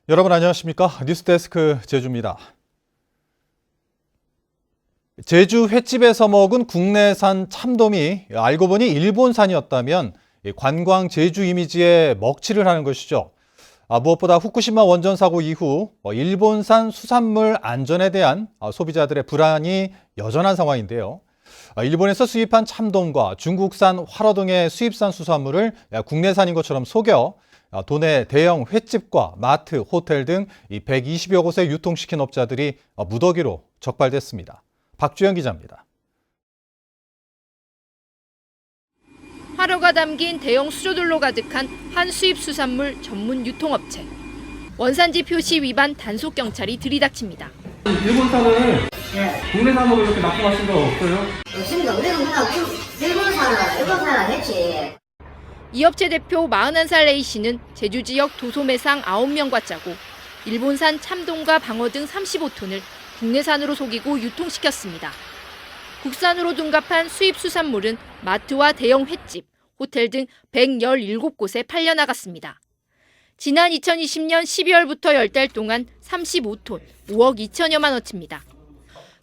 여러분 안녕하십니까? 뉴스데스크 제주입니다. 제주 횟집에서 먹은 국내산 참돔이 알고 보니 일본산이었다면 관광 제주 이미지에 먹칠을 하는 것이죠. 무엇보다 후쿠시마 원전 사고 이후 일본산 수산물 안전에 대한 소비자들의 불안이 여전한 상황인데요. 일본에서 수입한 참돔과 중국산 활어 등의 수입산 수산물을 국내산인 것처럼 속여 도내 대형 횟집과 마트, 호텔 등 120여 곳에 유통시킨 업자들이 무더기로 적발됐습니다. 박주영 기자입니다. 활어가 담긴 대형 수조들로 가득한 한 수입 수산물 전문 유통업체. 원산지 표시 위반 단속 경찰이 들이닥칩니다. 일본산을 국내산으로 이렇게 납품하신 거 없어요? 없습니다. 우리는 그냥 일본산을 했지. 이 업체 대표 41살 A씨는 제주 지역 도소매상 9명과 짜고 일본산 참돔과 방어 등 35톤을 국내산으로 속이고 유통시켰습니다. 국산으로 둔갑한 수입 수산물은 마트와 대형 횟집, 호텔 등 117곳에 팔려나갔습니다. 지난 2020년 12월부터 10달 동안 35톤, 5억 2천여만 원치입니다.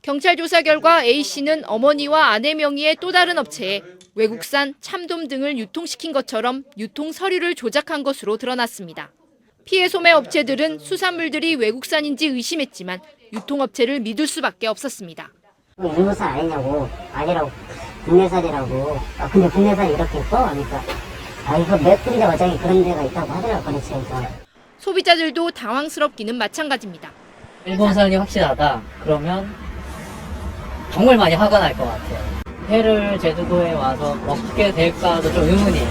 경찰 조사 결과 A씨는 어머니와 아내 명의의 또 다른 업체에 외국산 참돔 등을 유통시킨 것처럼 유통 서류를 조작한 것으로 드러났습니다. 피해 소매 업체들은 수산물들이 외국산인지 의심했지만 유통업체를 믿을 수밖에 없었습니다. 일본산 아니냐고, 아니라고, 국내산이라고. 근데 국내산이 이렇게 있고 하니까 이거 몇 군데 어장이 그런 데가 있다고 하더라고. 그래서 소비자들도 당황스럽기는 마찬가지입니다. 일본산이 확실하다. 그러면 정말 많이 화가 날 것 같아요. 회를 제주도에 와서 먹게 될까도 좀 의문이에요.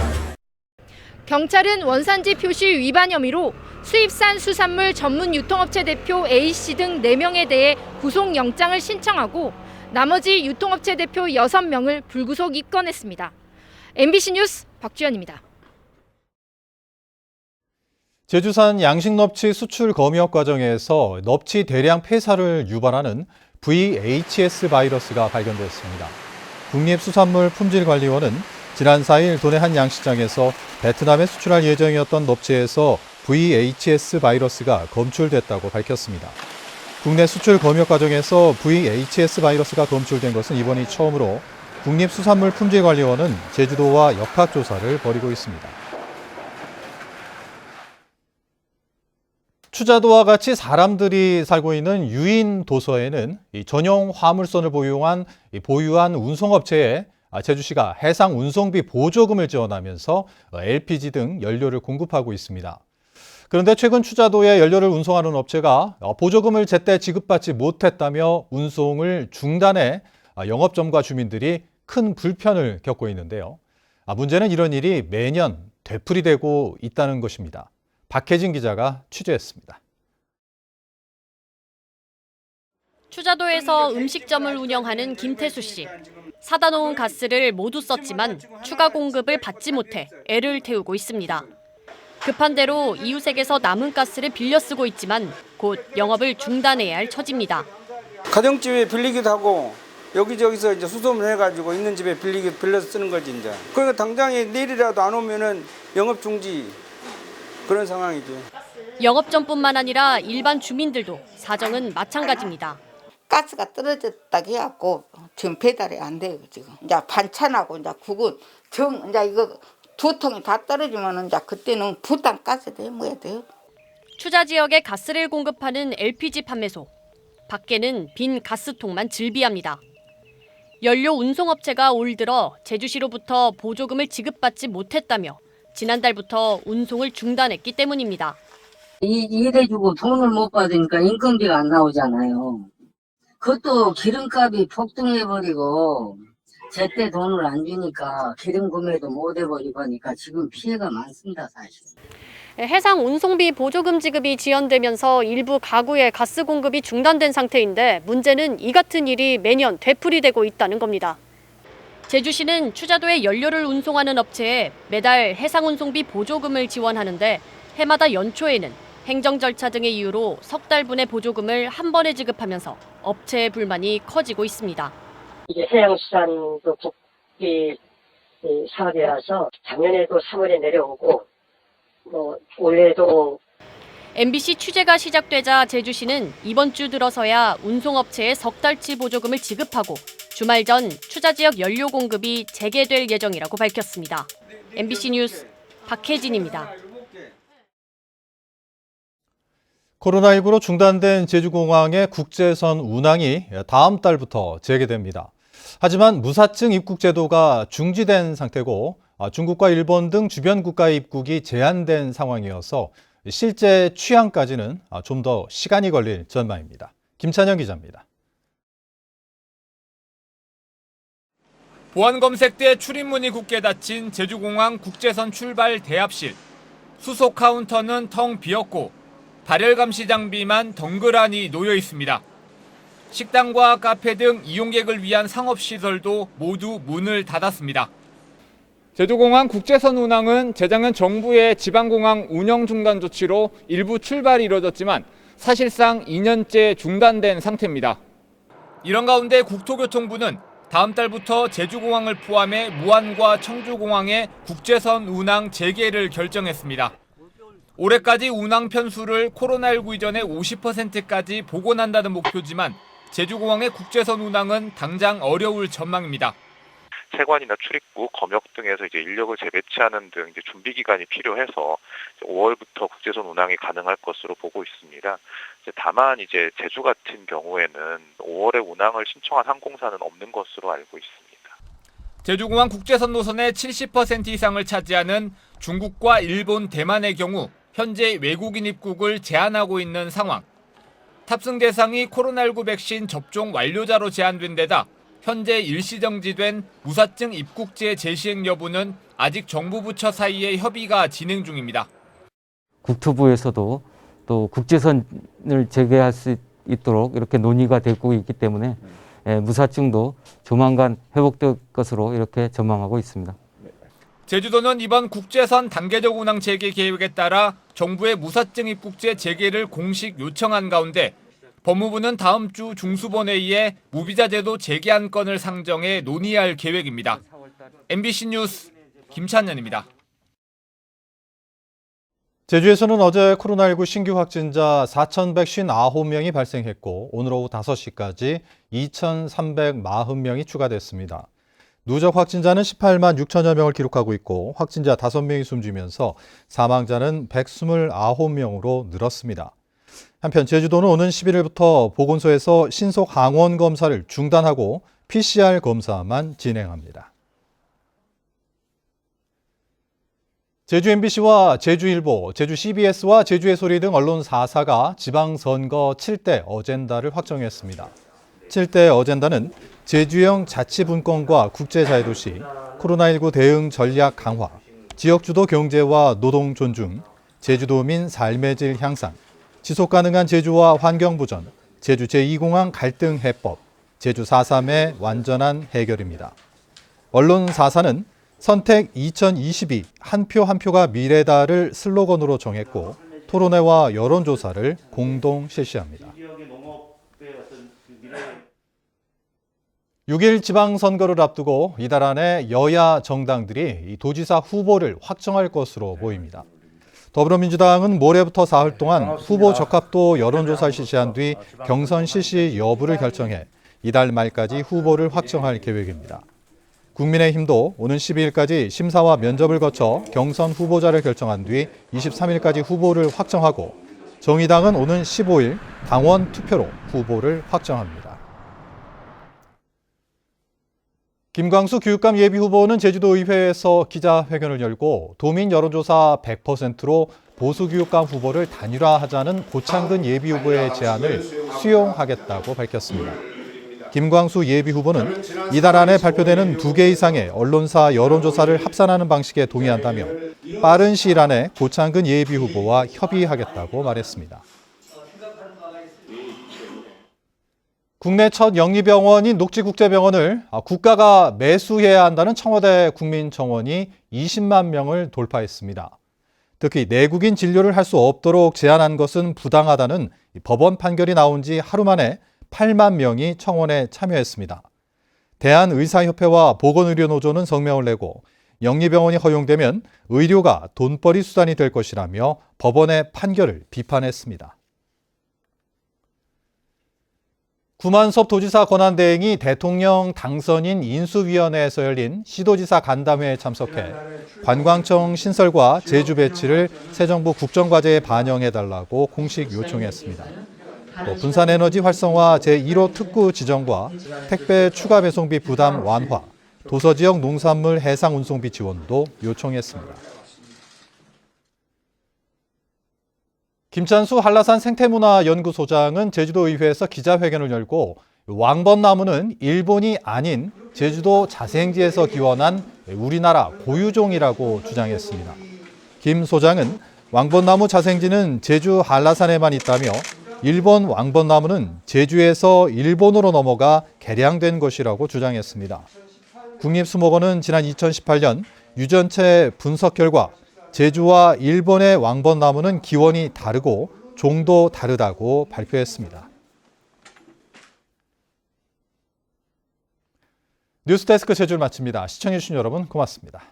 경찰은 원산지 표시 위반 혐의로 수입산 수산물 전문 유통업체 대표 A씨 등 4명에 대해 구속영장을 신청하고 나머지 유통업체 대표 6명을 불구속 입건했습니다. MBC 뉴스 박주연입니다. 제주산 양식 넙치 수출 검역 과정에서 넙치 대량 폐사를 유발하는 VHS 바이러스가 발견됐습니다. 국립수산물 품질관리원은 지난 4일 도내 한 양식장에서 베트남에 수출할 예정이었던 넙치에서 VHS 바이러스가 검출됐다고 밝혔습니다. 국내 수출 검역 과정에서 VHS 바이러스가 검출된 것은 이번이 처음으로 국립수산물 품질관리원은 제주도와 역학조사를 벌이고 있습니다. 추자도와 같이 사람들이 살고 있는 유인 도서에는 전용 화물선을 보유한 운송업체에 제주시가 해상 운송비 보조금을 지원하면서 LPG 등 연료를 공급하고 있습니다. 그런데 최근 추자도에 연료를 운송하는 업체가 보조금을 제때 지급받지 못했다며 운송을 중단해 영업점과 주민들이 큰 불편을 겪고 있는데요. 문제는 이런 일이 매년 되풀이되고 있다는 것입니다. 박혜진 기자가 취재했습니다. 추자도에서 음식점을 운영하는 김태수 씨. 사다 놓은 가스를 모두 썼지만 추가 공급을 받지 못해 애를 태우고 있습니다. 급한 대로 이웃에게서 남은 가스를 빌려 쓰고 있지만 곧 영업을 중단해야 할 처지입니다. 가정집에 빌리기도 하고 여기저기서 이제 수소문 해가지고 있는 집에 빌려서 쓰는 거지 이제. 그러니까 당장에 내일이라도 안 오면은 영업 중지 그런 상황이죠. 영업점뿐만 아니라 일반 주민들도 사정은 마찬가지입니다. 가스가 떨어졌다고 해갖고 지금 배달이 안 돼요 지금. 이제 반찬하고 이제 국은 이제 이거 2통이 다 떨어지면 이제 그때는 부탄 가스도 해먹어야 돼요. 추자 지역에 가스를 공급하는 LPG 판매소. 밖에는 빈 가스통만 즐비합니다. 연료 운송업체가 올 들어 제주시로부터 보조금을 지급받지 못했다며 지난달부터 운송을 중단했기 때문입니다. 일해주고 돈을 못 받으니까 인건비가 안 나오잖아요. 그것도 기름값이 폭등해버리고 제때 돈을 안 주니까 기름 구매도 못 해버리고 하니까 지금 피해가 많습니다, 사실. 해상 운송비 보조금 지급이 지연되면서 일부 가구의 가스 공급이 중단된 상태인데 문제는 이 같은 일이 매년 되풀이되고 있다는 겁니다. 제주시는 추자도에 연료를 운송하는 업체에 매달 해상 운송비 보조금을 지원하는데 해마다 연초에는 행정 절차 등의 이유로 석 달분의 보조금을 한 번에 지급하면서 업체의 불만이 커지고 있습니다. 이게 해양수산도 국비 사업이라서 작년에도 3월에 내려오고 올해도 MBC 취재가 시작되자 제주시는 이번 주 들어서야 운송업체에 석 달치 보조금을 지급하고 주말 전 추자 지역 연료 공급이 재개될 예정이라고 밝혔습니다. MBC 뉴스 박혜진입니다. 코로나19로 중단된 제주공항의 국제선 운항이 다음 달부터 재개됩니다. 하지만 무사증 입국 제도가 중지된 상태고 중국과 일본 등 주변 국가의 입국이 제한된 상황이어서 실제 취항까지는 좀 더 시간이 걸릴 전망입니다. 김찬영 기자입니다. 보안검색대 출입문이 굳게 닫힌 제주공항 국제선 출발 대합실. 수속 카운터는 텅 비었고 발열 감시 장비만 덩그러니 놓여 있습니다. 식당과 카페 등 이용객을 위한 상업시설도 모두 문을 닫았습니다. 제주공항 국제선 운항은 재작년 정부의 지방공항 운영 중단 조치로 일부 출발이 이뤄졌지만 사실상 2년째 중단된 상태입니다. 이런 가운데 국토교통부는 다음 달부터 제주공항을 포함해 무안과 청주공항의 국제선 운항 재개를 결정했습니다. 올해까지 운항 편수를 코로나19 이전의 50%까지 복원한다는 목표지만 제주공항의 국제선 운항은 당장 어려울 전망입니다. 세관이나 출입국, 검역 등에서 이제 인력을 재배치하는 등 이제 준비 기간이 필요해서 5월부터 국제선 운항이 가능할 것으로 보고 있습니다. 다만 이제 제주 같은 경우에는 5월에 운항을 신청한 항공사는 없는 것으로 알고 있습니다. 제주공항 국제선 노선의 70% 이상을 차지하는 중국과 일본, 대만의 경우 현재 외국인 입국을 제한하고 있는 상황. 탑승 대상이 코로나19 백신 접종 완료자로 제한된 데다 현재 일시정지된 무사증 입국제 재시행 여부는 아직 정부 부처 사이의 협의가 진행 중입니다. 국토부에서도 또 국제선을 재개할 수 있도록 이렇게 논의가 되고 있기 때문에 무사증도 조만간 회복될 것으로 이렇게 전망하고 있습니다. 제주도는 이번 국제선 단계적 운항 재개 계획에 따라 정부의 무사증 입국제 재개를 공식 요청한 가운데 법무부는 다음 주 중수본회의에 무비자 제도 재개 안건을 상정해 논의할 계획입니다. MBC 뉴스 김찬현입니다. 제주에서는 어제 코로나19 신규 확진자 4,159명이 발생했고 오늘 오후 5시까지 2,340명이 추가됐습니다. 누적 확진자는 18만 6천여 명을 기록하고 있고 확진자 5명이 숨지면서 사망자는 129명으로 늘었습니다. 한편 제주도는 오는 11일부터 보건소에서 신속 항원 검사를 중단하고 PCR 검사만 진행합니다. 제주 MBC와 제주일보, 제주 CBS와 제주의 소리 등 언론 4사가 지방선거 7대 어젠다를 확정했습니다. 7대 어젠다는 제주형 자치분권과 국제자유도시, 코로나19 대응 전략 강화, 지역주도 경제와 노동 존중, 제주도민 삶의 질 향상, 지속가능한 제주와 환경보전, 제주 제2공항 갈등 해법, 제주 4.3의 완전한 해결입니다. 언론 4사는 선택 2022 한 표 한 표가 미래다를 슬로건으로 정했고 토론회와 여론조사를 공동 실시합니다. 6일 지방선거를 앞두고 이달 안에 여야 정당들이 도지사 후보를 확정할 것으로 보입니다. 더불어민주당은 모레부터 사흘 동안 후보 적합도 여론조사를 실시한 뒤 경선 실시 여부를 결정해 이달 말까지 후보를 확정할 계획입니다. 국민의힘도 오는 12일까지 심사와 면접을 거쳐 경선 후보자를 결정한 뒤 23일까지 후보를 확정하고 정의당은 오는 15일 당원 투표로 후보를 확정합니다. 김광수 교육감 예비후보는 제주도의회에서 기자회견을 열고 도민 여론조사 100%로 보수교육감 후보를 단일화하자는 고창근 예비후보의 제안을 수용하겠다고 밝혔습니다. 김광수 예비후보는 이달 안에 발표되는 2개 이상의 언론사 여론조사를 합산하는 방식에 동의한다며 빠른 시일 안에 고창근 예비후보와 협의하겠다고 말했습니다. 국내 첫 영리병원인 녹지국제병원을 국가가 매수해야 한다는 청와대 국민청원이 20만 명을 돌파했습니다. 특히 내국인 진료를 할 수 없도록 제한한 것은 부당하다는 법원 판결이 나온 지 하루 만에 8만 명이 청원에 참여했습니다. 대한의사협회와 보건의료노조는 성명을 내고 영리병원이 허용되면 의료가 돈벌이 수단이 될 것이라며 법원의 판결을 비판했습니다. 구만섭 도지사 권한대행이 대통령 당선인 인수위원회에서 열린 시도지사 간담회에 참석해 관광청 신설과 제주 배치를 새 정부 국정과제에 반영해달라고 공식 요청했습니다. 또 분산에너지 활성화 제1호 특구 지정과 택배 추가 배송비 부담 완화, 도서지역 농산물 해상 운송비 지원도 요청했습니다. 김찬수 한라산 생태문화연구소장은 제주도의회에서 기자회견을 열고 왕벚나무는 일본이 아닌 제주도 자생지에서 기원한 우리나라 고유종이라고 주장했습니다. 김 소장은 왕벚나무 자생지는 제주 한라산에만 있다며 일본 왕벚나무는 제주에서 일본으로 넘어가 개량된 것이라고 주장했습니다. 국립수목원은 지난 2018년 유전체 분석 결과 제주와 일본의 왕벚나무는 기원이 다르고 종도 다르다고 발표했습니다. 뉴스데스크 제주를 마칩니다. 시청해주신 여러분 고맙습니다.